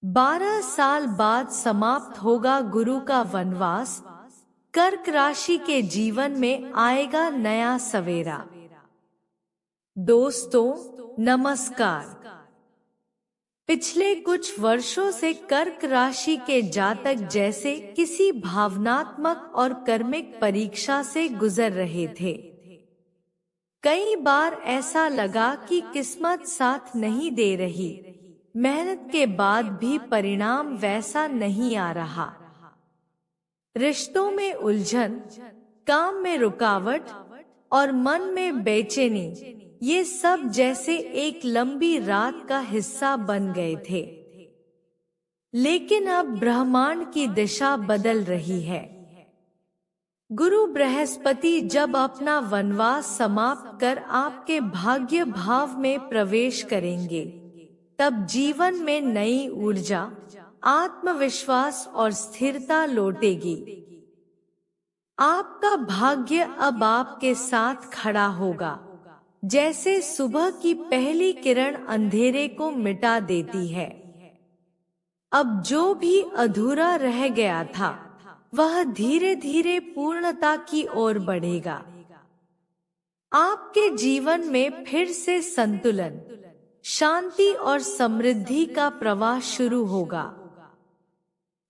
12 साल बाद समाप्त होगा गुरु का वनवास। कर्क राशि के जीवन में आएगा नया सवेरा। दोस्तों नमस्कार। पिछले कुछ वर्षों से कर्क राशि के जातक जैसे किसी भावनात्मक और कर्मिक परीक्षा से गुजर रहे थे। कई बार ऐसा लगा कि किस्मत साथ नहीं दे रही, मेहनत के बाद भी परिणाम वैसा नहीं आ रहा। रिश्तों में उलझन, काम में रुकावट और मन में बेचैनी, ये सब जैसे एक लंबी रात का हिस्सा बन गए थे। लेकिन अब ब्रह्मांड की दिशा बदल रही है। गुरु बृहस्पति जब अपना वनवास समाप्त कर आपके भाग्य भाव में प्रवेश करेंगे, तब जीवन में नई ऊर्जा, आत्मविश्वास और स्थिरता लौटेगी। आपका भाग्य अब आपके साथ खड़ा होगा, जैसे सुबह की पहली किरण अंधेरे को मिटा देती है। अब जो भी अधूरा रह गया था, वह धीरे धीरे पूर्णता की ओर बढ़ेगा। आपके जीवन में फिर से संतुलन, शांति और समृद्धि का प्रवाह शुरू होगा।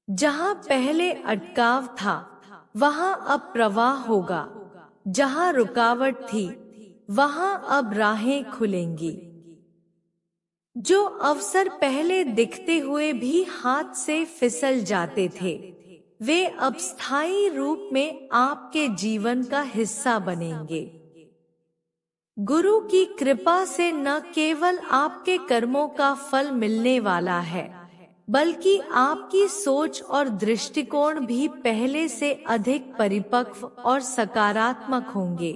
जहां पहले अटकाव था, वहां अब प्रवाह होगा। जहां रुकावट थी, वहां अब राहें खुलेंगी। जो अवसर पहले दिखते हुए भी हाथ से फिसल जाते थे, वे अब स्थायी रूप में आपके जीवन का हिस्सा बनेंगे। गुरु की कृपा से न केवल आपके कर्मों का फल मिलने वाला है, बल्कि आपकी सोच और दृष्टिकोण भी पहले से अधिक परिपक्व और सकारात्मक होंगे।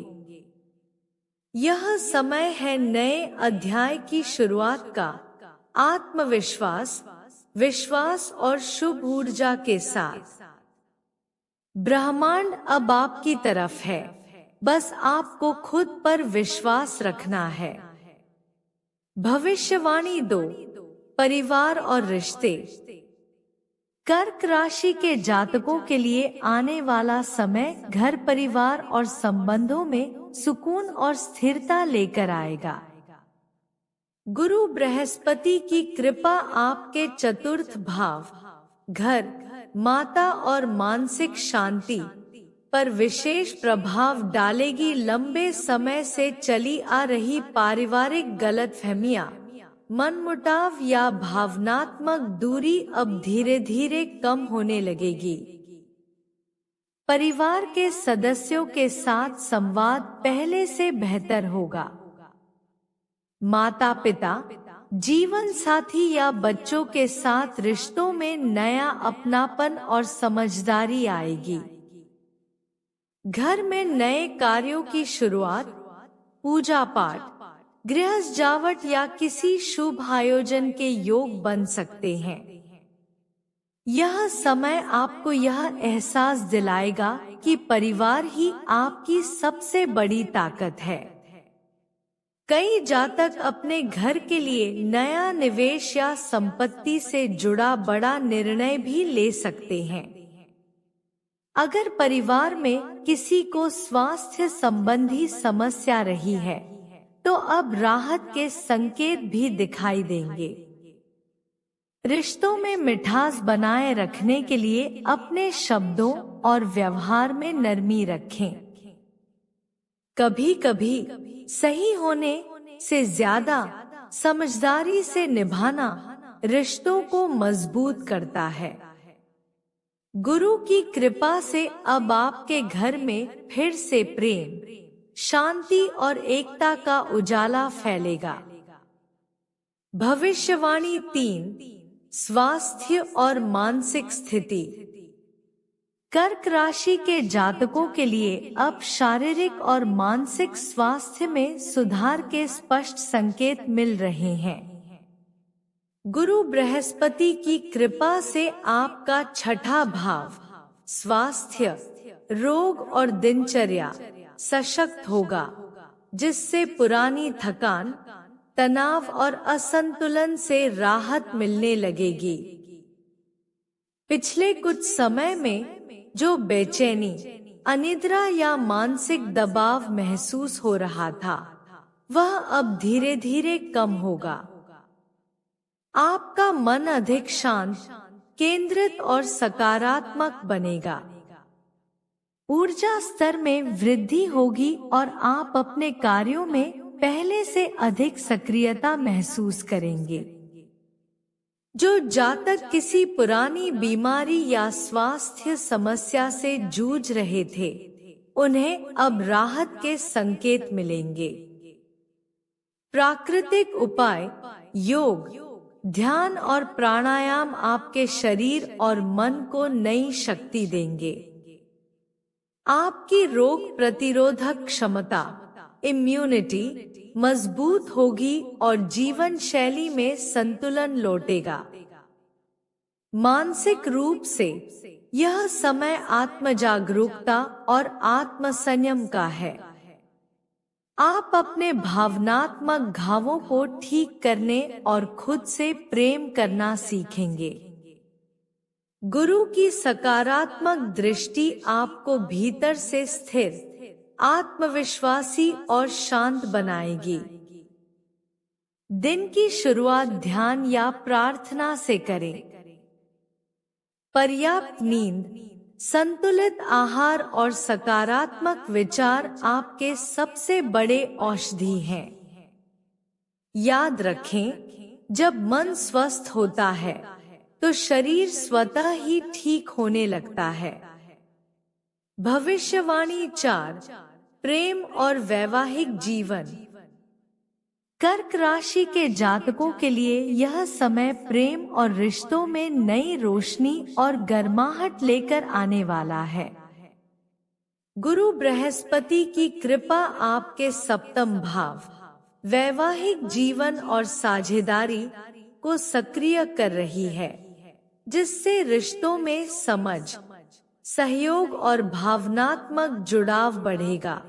यह समय है नए अध्याय की शुरुआत का। आत्मविश्वास, विश्वास और शुभ ऊर्जा के साथ ब्रह्मांड अब आपकी तरफ है। बस आपको खुद पर विश्वास रखना है। भविष्यवाणी 2, परिवार और रिश्ते। कर्क राशि के जातकों के लिए आने वाला समय घर, परिवार और संबंधों में सुकून और स्थिरता लेकर आएगा। गुरु बृहस्पति की कृपा आपके चतुर्थ भाव, घर, माता और मानसिक शांति पर विशेष प्रभाव डालेगी। लंबे समय से चली आ रही पारिवारिक गलतफहमियां, मनमुटाव या भावनात्मक दूरी अब धीरे धीरे कम होने लगेगी। परिवार के सदस्यों के साथ संवाद पहले से बेहतर होगा। माता पिता, जीवन साथी या बच्चों के साथ रिश्तों में नया अपनापन और समझदारी आएगी। घर में नए कार्यों की शुरुआत, पूजा पाठ, गृह सजावट या किसी शुभ आयोजन के योग बन सकते हैं। यह समय आपको यह एहसास दिलाएगा कि परिवार ही आपकी सबसे बड़ी ताकत है। कई जातक अपने घर के लिए नया निवेश या संपत्ति से जुड़ा बड़ा निर्णय भी ले सकते हैं। अगर परिवार में किसी को स्वास्थ्य संबंधी समस्या रही है, तो अब राहत के संकेत भी दिखाई देंगे। रिश्तों में मिठास बनाए रखने के लिए अपने शब्दों और व्यवहार में नरमी रखें। कभी कभी सही होने से ज्यादा समझदारी से निभाना रिश्तों को मजबूत करता है। गुरु की कृपा से अब आपके घर में फिर से प्रेम, शांति और एकता का उजाला फैलेगा। भविष्यवाणी 3, स्वास्थ्य और मानसिक स्थिति। कर्क राशि के जातकों के लिए अब शारीरिक और मानसिक स्वास्थ्य में सुधार के स्पष्ट संकेत मिल रहे हैं। गुरु बृहस्पति की कृपा से आपका छठा भाव, स्वास्थ्य, रोग और दिनचर्या सशक्त होगा, जिससे पुरानी थकान, तनाव और असंतुलन से राहत मिलने लगेगी। पिछले कुछ समय में जो बेचैनी, अनिद्रा या मानसिक दबाव महसूस हो रहा था, वह अब धीरे धीरे कम होगा। आपका मन अधिक शांत, केंद्रित और सकारात्मक बनेगा। ऊर्जा स्तर में वृद्धि होगी और आप अपने कार्यों में पहले से अधिक सक्रियता महसूस करेंगे। जो जातक किसी पुरानी बीमारी या स्वास्थ्य समस्या से जूझ रहे थे, उन्हें अब राहत के संकेत मिलेंगे। प्राकृतिक उपाय, योग, ध्यान और प्राणायाम आपके शरीर और मन को नई शक्ति देंगे। आपकी रोग प्रतिरोधक क्षमता, इम्यूनिटी मजबूत होगी और जीवन शैली में संतुलन लौटेगा। मानसिक रूप से यह समय आत्म जागरूकता और आत्म संयम का है। आप अपने भावनात्मक घावों को ठीक करने और खुद से प्रेम करना सीखेंगे। गुरु की सकारात्मक दृष्टि आपको भीतर से स्थिर, आत्मविश्वासी और शांत बनाएगी। दिन की शुरुआत ध्यान या प्रार्थना से करें। पर्याप्त नींद, संतुलित आहार और सकारात्मक विचार आपके सबसे बड़े औषधि हैं। याद रखें, जब मन स्वस्थ होता है तो शरीर स्वतः ही ठीक होने लगता है। भविष्यवाणी 4, प्रेम और वैवाहिक जीवन। कर्क राशि के जातकों के लिए यह समय प्रेम और रिश्तों में नई रोशनी और गर्माहट लेकर आने वाला है। गुरु बृहस्पति की कृपा आपके सप्तम भाव, वैवाहिक जीवन और साझेदारी को सक्रिय कर रही है, जिससे रिश्तों में समझ, सहयोग और भावनात्मक जुड़ाव बढ़ेगा।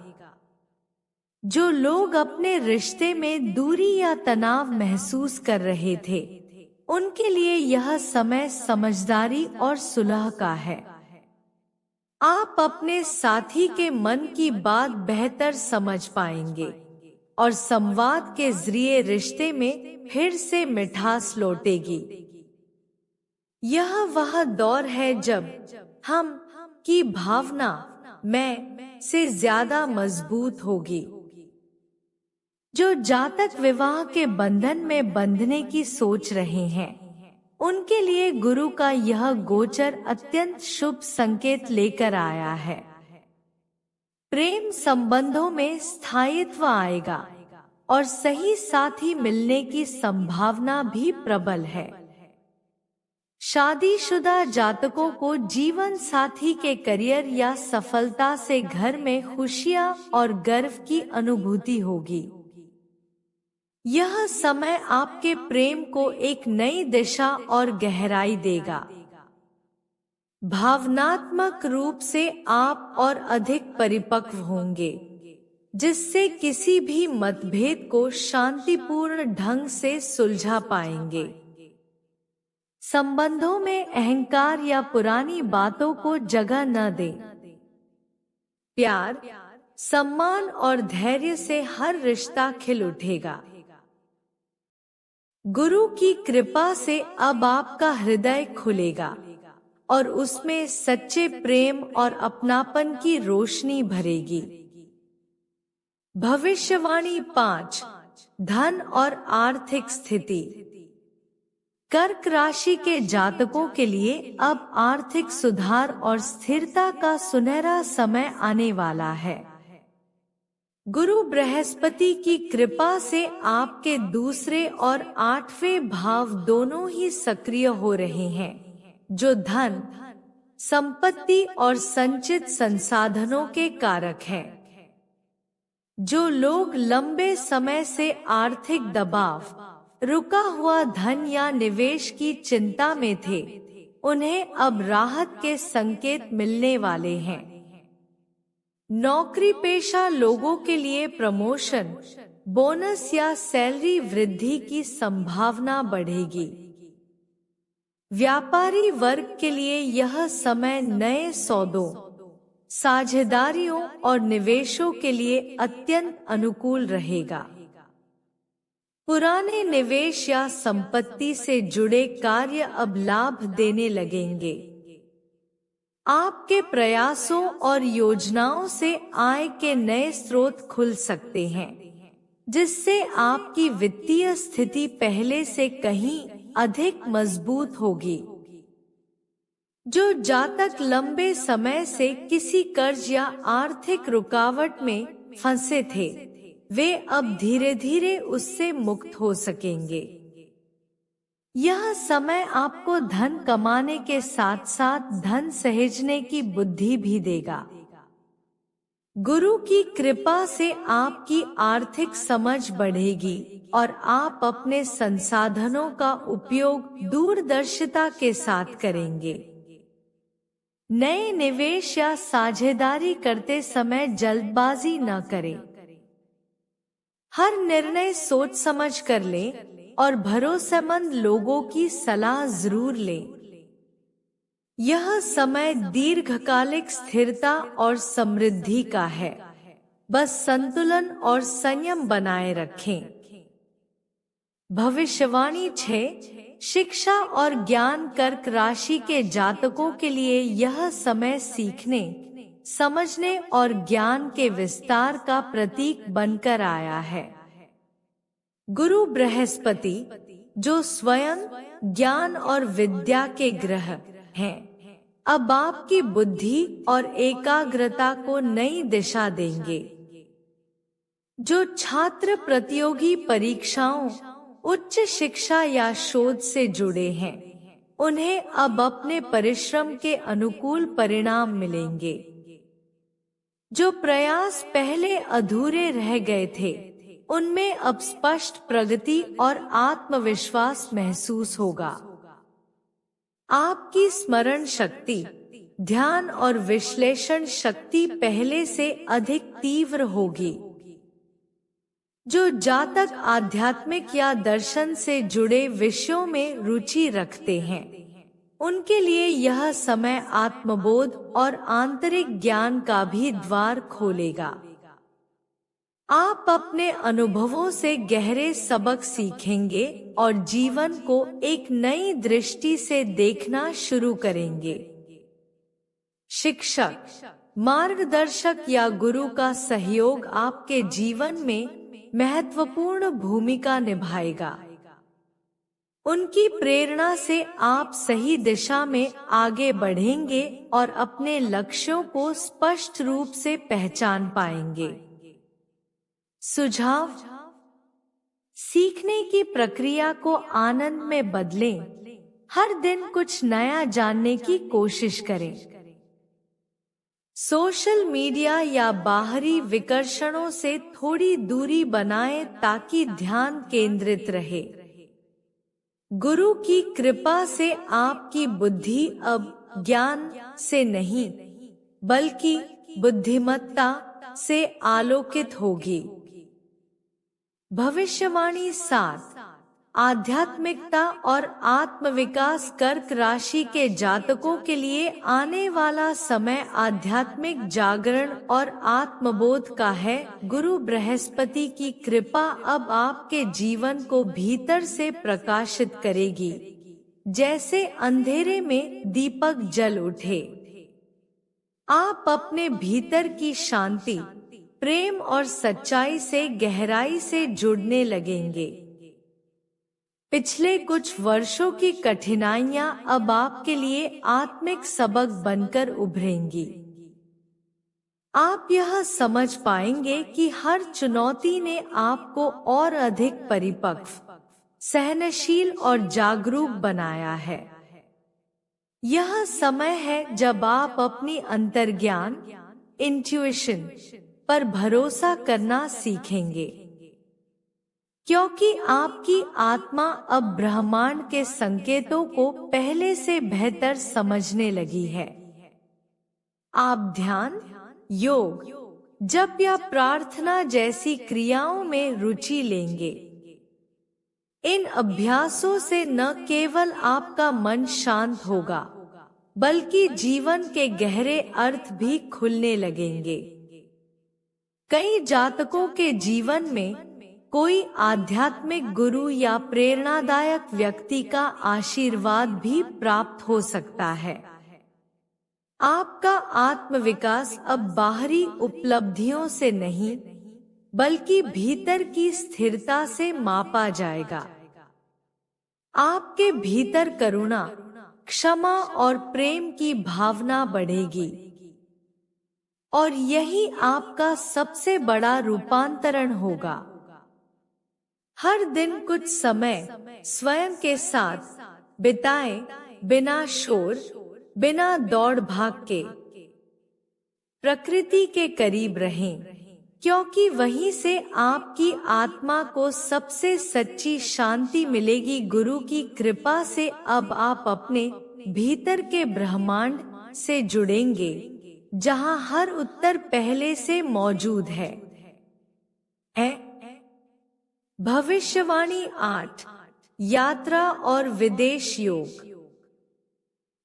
जो लोग अपने रिश्ते में दूरी या तनाव महसूस कर रहे थे, उनके लिए यह समय समझदारी और सुलह का है। आप अपने साथी के मन की बात बेहतर समझ पाएंगे और संवाद के जरिए रिश्ते में फिर से मिठास लौटेगी। यह वह दौर है जब हम की भावना मैं से ज्यादा मजबूत होगी। जो जातक विवाह के बंधन में बंधने की सोच रहे हैं, उनके लिए गुरु का यह गोचर अत्यंत शुभ संकेत लेकर आया है। प्रेम संबंधों में स्थायित्व आएगा और सही साथी मिलने की संभावना भी प्रबल है। शादीशुदा जातकों को जीवन साथी के करियर या सफलता से घर में खुशियां और गर्व की अनुभूति होगी। यह समय आपके प्रेम को एक नई दिशा और गहराई देगा। भावनात्मक रूप से आप और अधिक परिपक्व होंगे, जिससे किसी भी मतभेद को शांतिपूर्ण ढंग से सुलझा पाएंगे। संबंधों में अहंकार या पुरानी बातों को जगह न दें। प्यार, सम्मान और धैर्य से हर रिश्ता खिल उठेगा। गुरु की कृपा से अब आपका हृदय खुलेगा और उसमें सच्चे प्रेम और अपनापन की रोशनी भरेगी। भविष्यवाणी 5, धन और आर्थिक स्थिति। कर्क राशि के जातकों के लिए अब आर्थिक सुधार और स्थिरता का सुनहरा समय आने वाला है। गुरु बृहस्पति की कृपा से आपके दूसरे और 8वें भाव दोनों ही सक्रिय हो रहे हैं, जो धन, संपत्ति और संचित संसाधनों के कारक हैं। जो लोग लंबे समय से आर्थिक दबाव, रुका हुआ धन या निवेश की चिंता में थे, उन्हें अब राहत के संकेत मिलने वाले हैं। नौकरी पेशा लोगों के लिए प्रमोशन, बोनस या सैलरी वृद्धि की संभावना बढ़ेगी। व्यापारी वर्ग के लिए यह समय नए सौदों, साझेदारियों और निवेशों के लिए अत्यंत अनुकूल रहेगा। पुराने निवेश या संपत्ति से जुड़े कार्य अब लाभ देने लगेंगे। आपके प्रयासों और योजनाओं से आय के नए स्रोत खुल सकते हैं, जिससे आपकी वित्तीय स्थिति पहले से कहीं अधिक मजबूत होगी। जो जातक लंबे समय से किसी कर्ज या आर्थिक रुकावट में फंसे थे, वे अब धीरे धीरे उससे मुक्त हो सकेंगे। यह समय आपको धन कमाने के साथ साथ धन सहेजने की बुद्धि भी देगा। गुरु की कृपा से आपकी आर्थिक समझ बढ़ेगी और आप अपने संसाधनों का उपयोग दूरदर्शिता के साथ करेंगे। नए निवेश या साझेदारी करते समय जल्दबाजी न करें। हर निर्णय सोच समझ कर लें और भरोसेमंद लोगों की सलाह जरूर लें। यह समय दीर्घकालिक स्थिरता और समृद्धि का है। बस संतुलन और संयम बनाए रखें। भविष्यवाणी 6, शिक्षा और ज्ञान कर्क राशि के जातकों के लिए यह समय सीखने, समझने और ज्ञान के विस्तार का प्रतीक बनकर आया है। गुरु बृहस्पति, जो स्वयं ज्ञान और विद्या के ग्रह हैं, अब आपकी बुद्धि और एकाग्रता को नई दिशा देंगे। जो छात्र प्रतियोगी परीक्षाओं, उच्च शिक्षा या शोध से जुड़े हैं, उन्हें अब अपने परिश्रम के अनुकूल परिणाम मिलेंगे। जो प्रयास पहले अधूरे रह गए थे, उनमें अब स्पष्ट प्रगति और आत्मविश्वास महसूस होगा। आपकी स्मरण शक्ति, ध्यान और विश्लेषण शक्ति पहले से अधिक तीव्र होगी। जो जातक आध्यात्मिक या दर्शन से जुड़े विषयों में रुचि रखते हैं, उनके लिए यह समय आत्मबोध और आंतरिक ज्ञान का भी द्वार खोलेगा। आप अपने अनुभवों से गहरे सबक सीखेंगे और जीवन को एक नई दृष्टि से देखना शुरू करेंगे। शिक्षक, मार्गदर्शक या गुरु का सहयोग आपके जीवन में महत्वपूर्ण भूमिका निभाएगा। उनकी प्रेरणा से आप सही दिशा में आगे बढ़ेंगे और अपने लक्ष्यों को स्पष्ट रूप से पहचान पाएंगे। सुझाव: सीखने की प्रक्रिया को आनंद में बदलें। हर दिन कुछ नया जानने की कोशिश करें। सोशल मीडिया या बाहरी विकर्षणों से थोड़ी दूरी बनाएं ताकि ध्यान केंद्रित रहे। गुरु की कृपा से आपकी बुद्धि अब ज्ञान से नहीं, बल्कि बुद्धिमत्ता से आलोकित होगी। भविष्यवाणी 7, आध्यात्मिकता और आत्मविकास कर्क राशि के जातकों के लिए आने वाला समय आध्यात्मिक जागरण और आत्मबोध का है। गुरु बृहस्पति की कृपा अब आपके जीवन को भीतर से प्रकाशित करेगी, जैसे अंधेरे में दीपक जल उठे। आप अपने भीतर की शांति, प्रेम और सच्चाई से गहराई से जुड़ने लगेंगे। पिछले कुछ वर्षों की कठिनाइयां अब आपके लिए आत्मिक सबक बनकर उभरेंगी। आप यह समझ पाएंगे कि हर चुनौती ने आपको और अधिक परिपक्व, सहनशील और जागरूक बनाया है। यह समय है जब आप अपनी अंतर्ज्ञान, इंट्यूइशन पर भरोसा करना सीखेंगे, क्योंकि आपकी आत्मा अब ब्रह्मांड के संकेतों को पहले से बेहतर समझने लगी है। आप ध्यान, योग, जप या प्रार्थना जैसी क्रियाओं में रुचि लेंगे। इन अभ्यासों से न केवल आपका मन शांत होगा, बल्कि जीवन के गहरे अर्थ भी खुलने लगेंगे। कई जातकों के जीवन में कोई आध्यात्मिक गुरु या प्रेरणादायक व्यक्ति का आशीर्वाद भी प्राप्त हो सकता है। आपका आत्मविकास अब बाहरी उपलब्धियों से नहीं, बल्कि भीतर की स्थिरता से मापा जाएगा। आपके भीतर करुणा, क्षमा और प्रेम की भावना बढ़ेगी, और यही आपका सबसे बड़ा रूपांतरण होगा। हर दिन कुछ समय स्वयं के साथ बिताएं, बिना शोर, बिना दौड़ भाग के। प्रकृति के करीब रहें, क्योंकि वहीं से आपकी आत्मा को सबसे सच्ची शांति मिलेगी। गुरु की कृपा से अब आप अपने भीतर के ब्रह्मांड से जुड़ेंगे, जहां हर उत्तर पहले से मौजूद है। भविष्यवाणी 8, यात्रा और विदेश योग।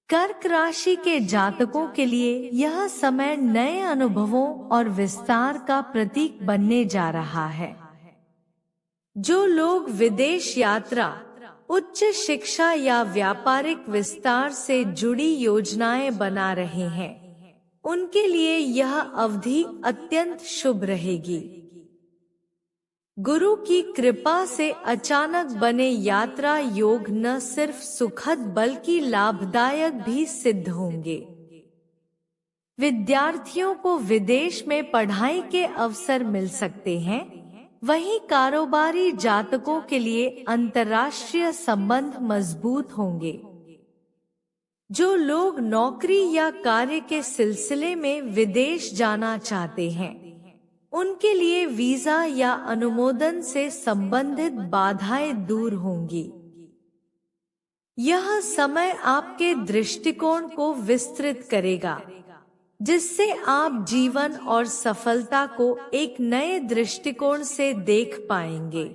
कर्क राशि के जातकों के लिए यह समय नए अनुभवों और विस्तार का प्रतीक बनने जा रहा है। जो लोग विदेश यात्रा, उच्च शिक्षा या व्यापारिक विस्तार से जुड़ी योजनाएं बना रहे हैं, उनके लिए यह अवधि अत्यंत शुभ रहेगी। गुरु की कृपा से अचानक बने यात्रा योग न सिर्फ सुखद बल्कि लाभदायक भी सिद्ध होंगे। विद्यार्थियों को विदेश में पढ़ाई के अवसर मिल सकते हैं, वहीं कारोबारी जातकों के लिए अंतर्राष्ट्रीय संबंध मजबूत होंगे। जो लोग नौकरी या कार्य के सिलसिले में विदेश जाना चाहते हैं, उनके लिए वीजा या अनुमोदन से संबंधित बाधाएं दूर होंगी। यह समय आपके दृष्टिकोण को विस्तृत करेगा, जिससे आप जीवन और सफलता को एक नए दृष्टिकोण से देख पाएंगे।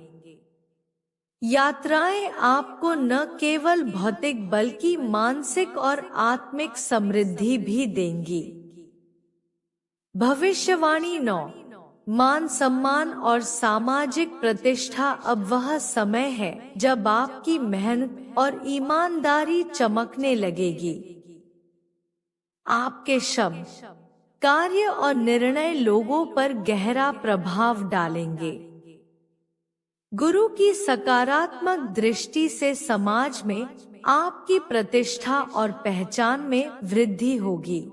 यात्राएं आपको न केवल भौतिक बल्कि मानसिक और आत्मिक समृद्धि भी देंगी। भविष्यवाणी 9, मान सम्मान और सामाजिक प्रतिष्ठा। अब वह समय है जब आपकी मेहनत और ईमानदारी चमकने लगेगी। आपके शब्द, कार्य और निर्णय लोगों पर गहरा प्रभाव डालेंगे। गुरु की सकारात्मक दृष्टि से समाज में आपकी प्रतिष्ठा और पहचान में वृद्धि होगी।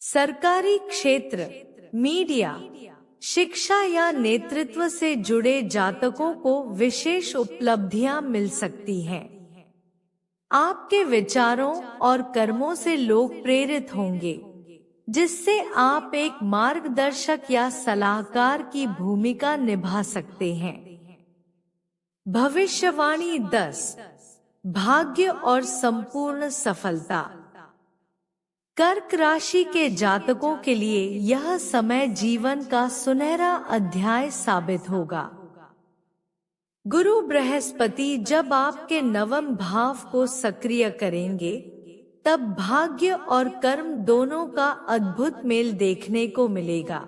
सरकारी क्षेत्र, मीडिया, शिक्षा या नेतृत्व से जुड़े जातकों को विशेष उपलब्धियां मिल सकती हैं। आपके विचारों और कर्मों से लोग प्रेरित होंगे, जिससे आप एक मार्गदर्शक या सलाहकार की भूमिका निभा सकते हैं। भविष्यवाणी 10, भाग्य और संपूर्ण सफलता। कर्क राशि के जातकों के लिए यह समय जीवन का सुनहरा अध्याय साबित होगा। गुरु बृहस्पति जब आपके नवम भाव को सक्रिय करेंगे, तब भाग्य और कर्म दोनों का अद्भुत मेल देखने को मिलेगा।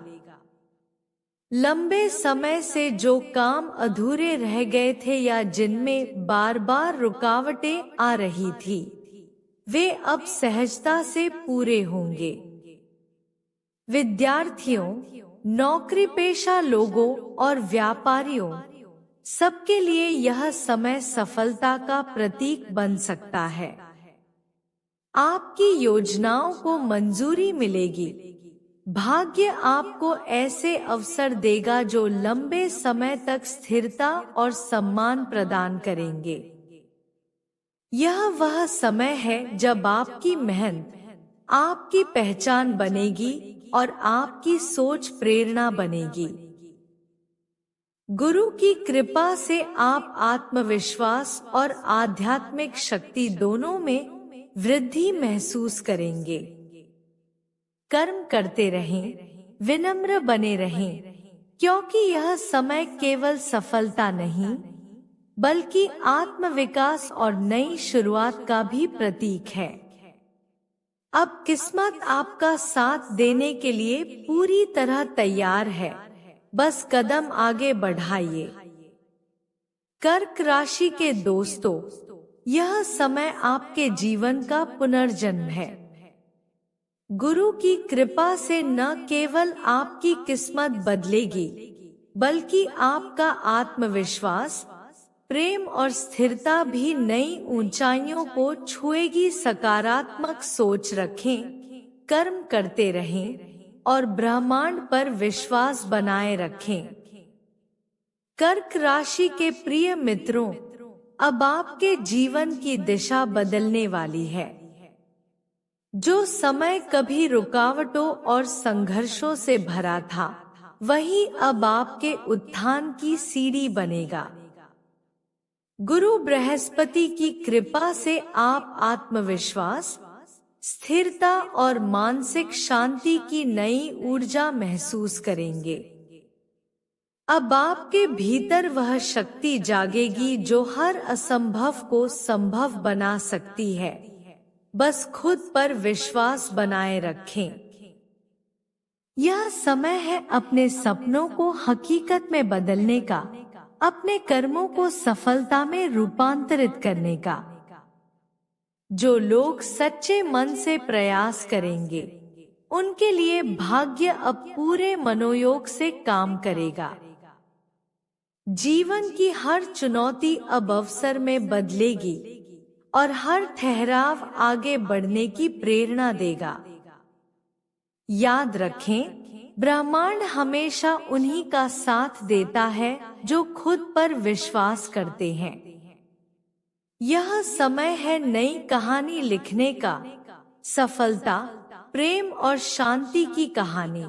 लंबे समय से जो काम अधूरे रह गए थे या जिनमें बार बार रुकावटें आ रही थी, वे अब सहजता से पूरे होंगे। विद्यार्थियों, नौकरी पेशा लोगों और व्यापारियों, सबके लिए यह समय सफलता का प्रतीक बन सकता है। आपकी योजनाओं को मंजूरी मिलेगी। भाग्य आपको ऐसे अवसर देगा जो लंबे समय तक स्थिरता और सम्मान प्रदान करेंगे। यह वह समय है जब आपकी मेहनत आपकी पहचान बनेगी और आपकी सोच प्रेरणा बनेगी। गुरु की कृपा से आप आत्मविश्वास और आध्यात्मिक शक्ति दोनों में वृद्धि महसूस करेंगे। कर्म करते रहें, विनम्र बने रहें, क्योंकि यह समय केवल सफलता नहीं, बल्कि आत्मविकास और नई शुरुआत का भी प्रतीक है। अब किस्मत आपका साथ देने के लिए पूरी तरह तैयार है, बस कदम आगे बढ़ाइए। कर्क राशि के दोस्तों, यह समय आपके जीवन का पुनर्जन्म है। गुरु की कृपा से न केवल आपकी किस्मत बदलेगी, बल्कि आपका आत्मविश्वास, प्रेम और स्थिरता भी नई ऊंचाइयों को छुएगी। सकारात्मक सोच रखें, कर्म करते रहें और ब्रह्मांड पर विश्वास बनाए रखें। कर्क राशि के प्रिय मित्रों, अब आपके जीवन की दिशा बदलने वाली है। जो समय कभी रुकावटों और संघर्षों से भरा था, वही अब आपके उत्थान की सीढ़ी बनेगा। गुरु बृहस्पति की कृपा से आप आत्मविश्वास, स्थिरता और मानसिक शांति की नई ऊर्जा महसूस करेंगे। अब आपके भीतर वह शक्ति जागेगी जो हर असंभव को संभव बना सकती है। बस खुद पर विश्वास बनाए रखें। यह समय है अपने सपनों को हकीकत में बदलने का, अपने कर्मों को सफलता में रूपांतरित करने का। जो लोग सच्चे मन से प्रयास करेंगे, उनके लिए भाग्य अब पूरे मनोयोग से काम करेगा। जीवन की हर चुनौती अब अवसर में बदलेगी और हर ठहराव आगे बढ़ने की प्रेरणा देगा। याद रखें, ब्रह्मांड हमेशा उन्हीं का साथ देता है जो खुद पर विश्वास करते हैं। यह समय है नई कहानी लिखने का, सफलता, प्रेम और शांति की कहानी।